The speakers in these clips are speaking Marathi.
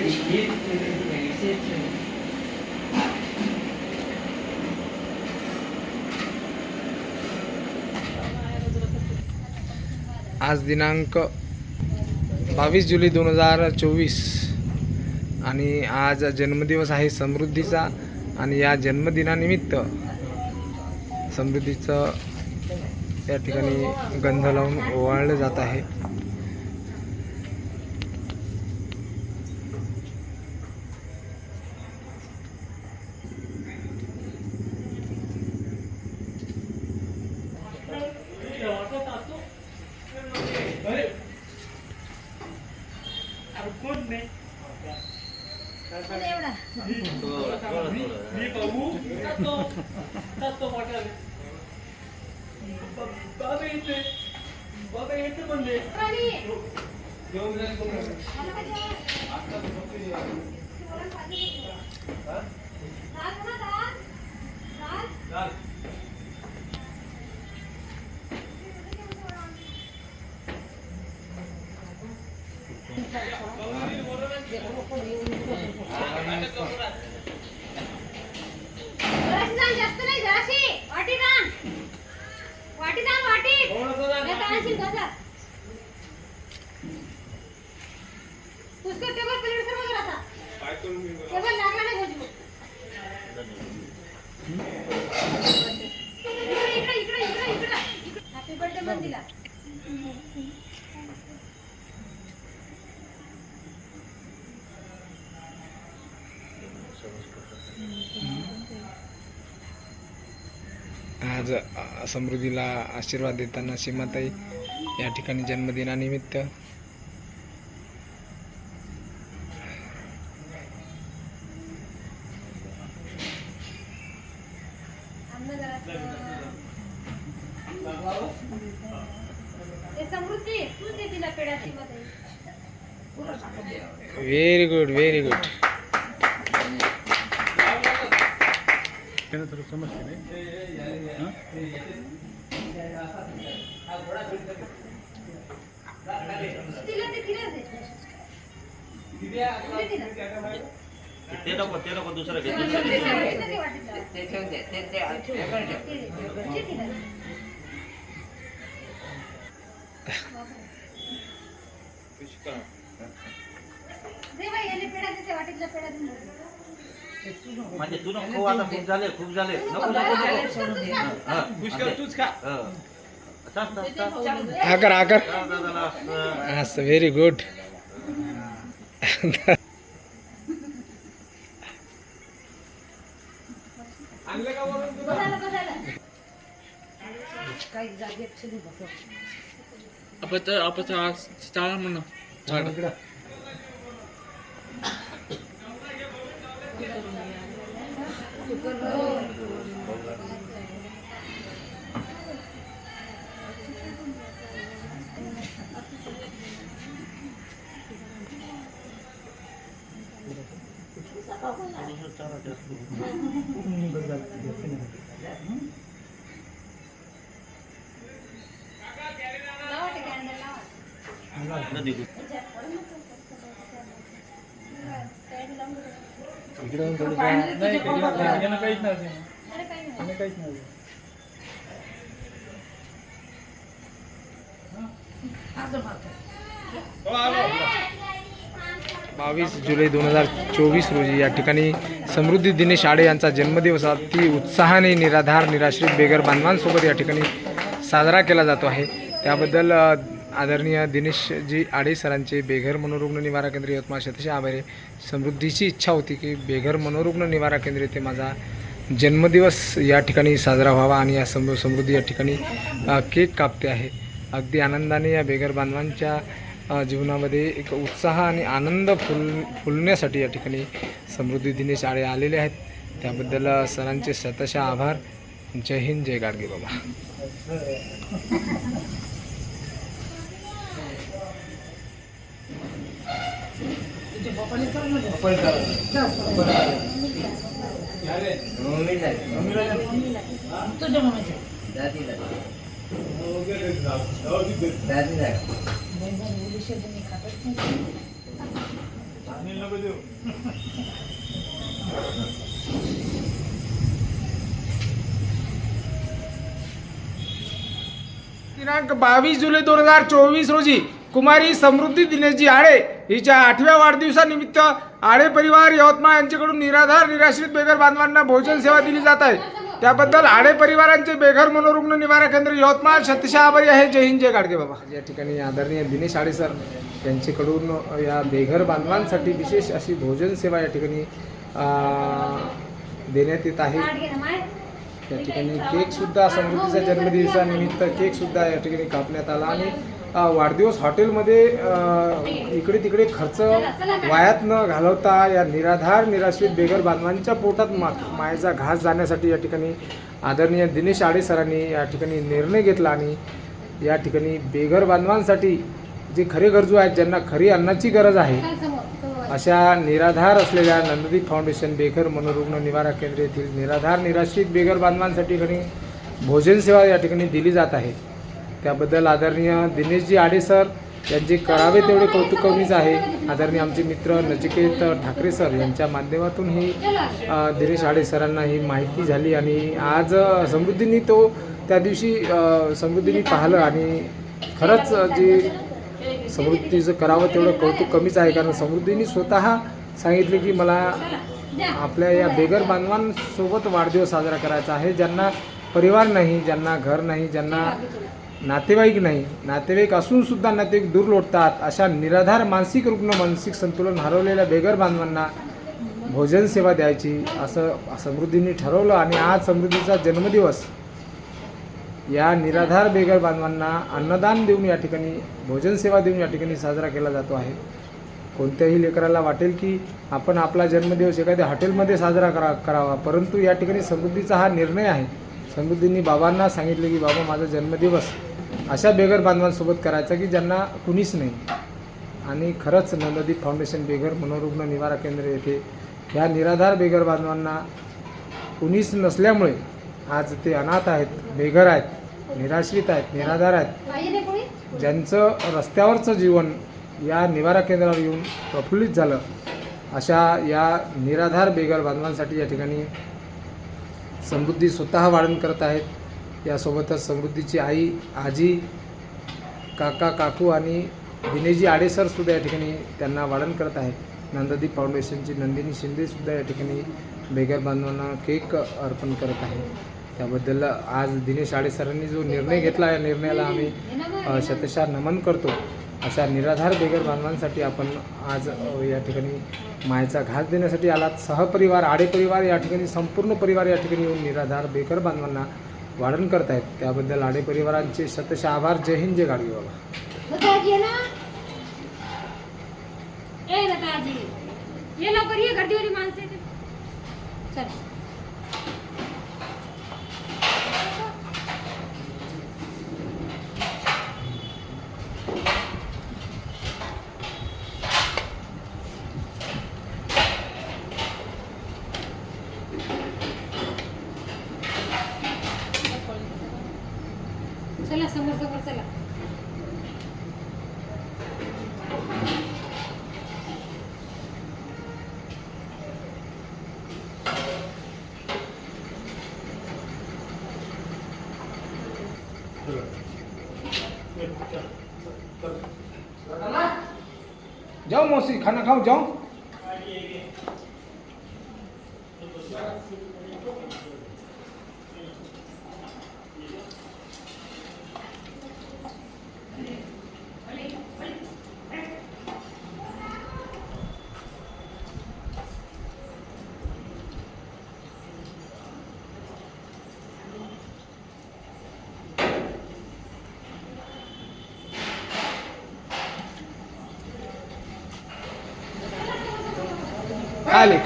आज दिनांक 22 जुलै 2024 आणि आज जन्मदिवस आहे समृद्धीचा आणि या जन्मदिनानिमित्त समृद्धीचं या ठिकाणी गंध लावून ओवाळलं जात आहे. आज समृद्धीला आशीर्वाद देताना सीमाताई या ठिकाणी जन्मदिनानिमित्त व्हेरी गुड व्हेरी गुड. म्हणजे तू नको आता खूप झाले आकर आकर असं व्हेरी गुड. बावीस जुलै 2024 रोजी या ठिकाणी समृद्धी दिनेश आडे यांचा जन्मदिवस अति उत्साहाने निराधार निराश्रित बेघर बांधवांसोबत या ठिकाणी साजरा केला जातो आहे. त्याबद्दल आदरणीय दिनेशजी आडे सरांचे बेघर मनोरुग्ण निवारा केंद्र यवतमाळ अतिशय आभारी. समृद्धीची इच्छा होती की बेघर मनोरुग्ण निवारा केंद्र येथे माझा जन्मदिवस या ठिकाणी साजरा व्हावा आणि या समृद्धी या ठिकाणी केक कापते आहे. अगदी आनंदाने या बेघर बांधवांच्या जीवनामध्ये एक उत्साह आणि आनंद फुलण्यासाठी या ठिकाणी समृद्धी दिनेश आडे आलेले आहेत. त्याबद्दल सरांचे शतशः आभार. जय हिंद, जय गाडगे बाबा. दिनांक 22 जुलै 2024 रोजी कुमारी समृद्धी दिनेशजी आळे हिच्या 8व्या वाढदिवसानिमित्त आळे परिवार यवतमाळ यांच्याकडून निराधार निराश्रित बेघर बांधवांना भोजन सेवा दिली जात आहे. त्याबद्दल आळे परिवारांचे बेघर मनोरुग्ण निवारा केंद्र यवतमाळ शतशः आभारी आहे. जय हिंद, जय गाडगे बाबा. या ठिकाणी आदरणीय दिनेश आळे सर यांच्याकडून या बेघर बांधवांसाठी विशेष अशी भोजन सेवा या ठिकाणी देण्यात येत आहे. या ठिकाणी केकसुद्धा समृद्धीच्या जन्मदिवसानिमित्त केकसुद्धा या ठिकाणी कापण्यात आला आणि वाढदिवस हॉटेलमध्ये इकडे तिकडे खर्च वायात न घालवता या निराधार निराश्रित बेघर बांधवांच्या पोटात मायेचा घास जाण्यासाठी या ठिकाणी आदरणीय दिनेश आळे सरांनी या ठिकाणी निर्णय घेतला आणि या ठिकाणी बेघर बांधवांसाठी जे खरे गरजू आहेत, ज्यांना खरी अन्नाची गरज आहे, अशा निराधार असलेल्या नंददीप फाउंडेशन बेघर मनोरुग्ण निवारा केंद्र येथील निराधार निराश्रित बेघर बांधवांसाठी ठिकाणी भोजन सेवा या ठिकाणी दिली जात आहे. त्याबद्दल आदरणीय दिनेशजी आळे सर यांचे करावे तेवढे कौतुक कमीच आहे. आदरणीय आमचे मित्र नचिकेत ठाकरे सर यांच्या माध्यमातून ही दिनेश आळे सरांना ही माहिती झाली आणि आज समृद्धींनी त्या दिवशी समृद्धींनी पाहिलं आणि खरंच जे समृद्धीचं करावं तेवढं कौतुक कमीच आहे. कारण समृद्धीने स्वतः सांगितले की मला आपल्या या बेघर बांधवांसोबत वाढदिवस साजरा करायचा आहे, ज्यांना परिवार नाही, ज्यांना घर नाही, ज्यांना नातेवाईक नाही, नातेवाईक असूनसुद्धा नातेवाईक दूर लोटतात, अशा निराधार मानसिक रुग्ण, मानसिक संतुलन हरवलेल्या बेघर बांधवांना भोजन सेवा द्यायची असं समृद्धीने ठरवलं आणि आज समृद्धीचा जन्मदिवस या निराधार बेघर बांधवांना अन्नदान देऊन या ठिकाणी भोजन सेवा देऊन या ठिकाणी साजरा केला जातो आहे. कोणत्याही लेकराला वाटेल की आपण आपला जन्मदिवस एखाद्या हॉटेलमध्ये साजरा करावा, परंतु या ठिकाणी समृद्धीचा हा निर्णय आहे. समृद्धींनी बाबांना सांगितले की बाबा माझा जन्मदिवस अशा बेघर बांधवांसोबत करायचा की ज्यांना कुणीच नाही. आणि खरंच नंददीप फाउंडेशन बेघर मनोरुग्ण निवारा केंद्र येथे ह्या निराधार बेघर बांधवांना कुणीच नसल्यामुळे आज ते अनाथ आहेत, बेघर आहेत, निराश्रित आहेत, निराधार आहेत, ज्यांचं रस्त्यावरचं जीवन या निवारा केंद्रावर येऊन प्रफुल्लित झालं, अशा या निराधार बेघर बांधवांसाठी या ठिकाणी समृद्धी स्वतः वाढण करत आहेत. यासोबतच समृद्धीची आई, आजी, काका, काकू आणि दिनेशजी आळे सरसुद्धा या ठिकाणी त्यांना वाढण करत आहेत. नंददीप फाउंडेशनची नंदिनी शिंदेसुद्धा या ठिकाणी बेघर बांधवांना केक अर्पण करत आहे. त्याबद्दल आज दिनेश आळे सरांनी जो निर्णय घेतला, या निर्णयाला आम्ही शतशः नमन करतो. अशा निराधार बेघर बांधवांसाठी आपण आज या ठिकाणी मायेचा घास देण्यासाठी आलात. सहपरिवार आळे परिवार या ठिकाणी संपूर्ण परिवार या ठिकाणी येऊन निराधार बेघर बांधवांना वाढण करत आहेत. त्याबद्दल आळे परिवारांचे शतशः आभार. जय हिंद, जय गाडगे बाबा. ये लवकर ये, गर्दीवाली माणसं आहेत. चल चला समोर समोर चला. जाओ मौसी, खाना खाओ, जाओ.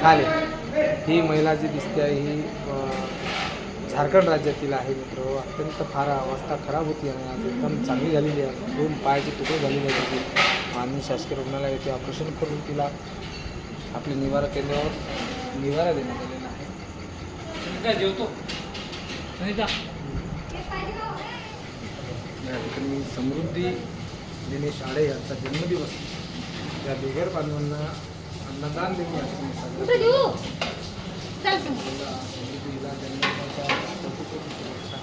खाले ही महिला जी दिसते आहे ही झारखंड राज्यातील आहे मित्र. अत्यंत फार अवस्था खराब होती आणि आज एकदम चांगली झालेली आहे. 2 पायाचे तुकडे झालेले आहेत. तिथे मानवी शासकीय रुग्णालय येथे ऑपरेशन करून तिला आपल्या निवारा केंद्रावर निवारा देण्यात आलेला आहे. काय जेवतो या ठिकाणी समृद्धी दिनेश आळे यांचा जन्मदिवस या बेघर बांधवांना अन्नदान देऊन या ठिकाणी साजरा कुठं देऊ चल सांग समृद्धीला जन्मदिवसाच्या कौतुकाने शुभेच्छा.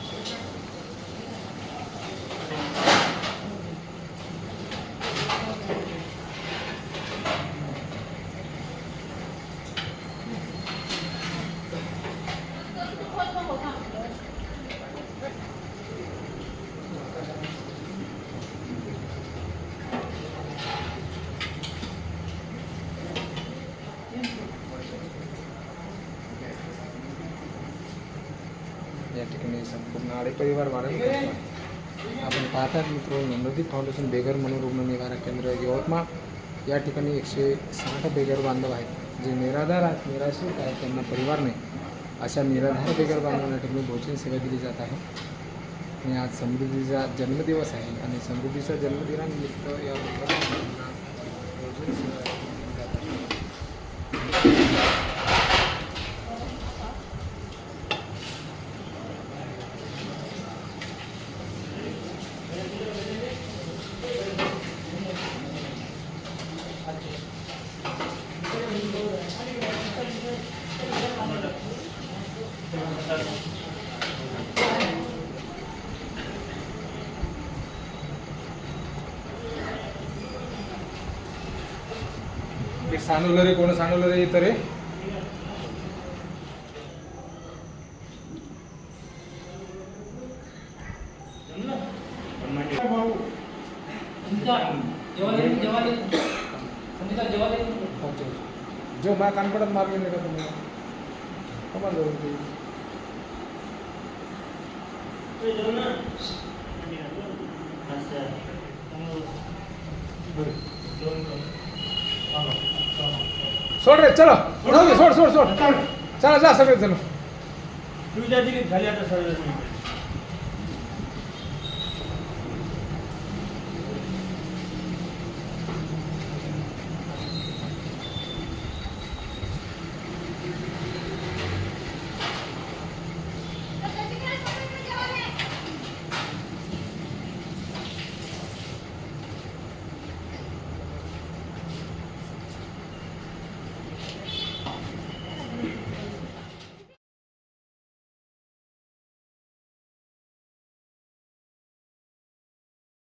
या ठिकाणी संपूर्ण आळे परिवार वाढवून करतो आहे. आपण पाहतात मित्रांनो, नवदीप फाउंडेशन बेघर मनोरुग्ण निवारा केंद्र यवतमाळ या ठिकाणी 160 बेघर बांधव आहेत जे निराधार आहेत, निराश्रित आहेत, त्यांना परिवार नाही अशा निराधार बेघर बांधवांना या ठिकाणी भोजन सेवा दिली जात आहे. आणि आज समृद्धीचा जन्मदिवस आहे आणि समृद्धीच्या जन्मदिनानिमित्त या बेघर बांधवांना भोजन सेवा दिली जात आहे. एक सांगवलं रे, कोण सांगवलं रे इथं रे? जो मला कानपडात मारले नाही का तुम्ही कमाल धरून ते. सोड रे, चलो जाऊ दे, सोड सोड सोड, चला जा सगळे जण. झाली आता सर्व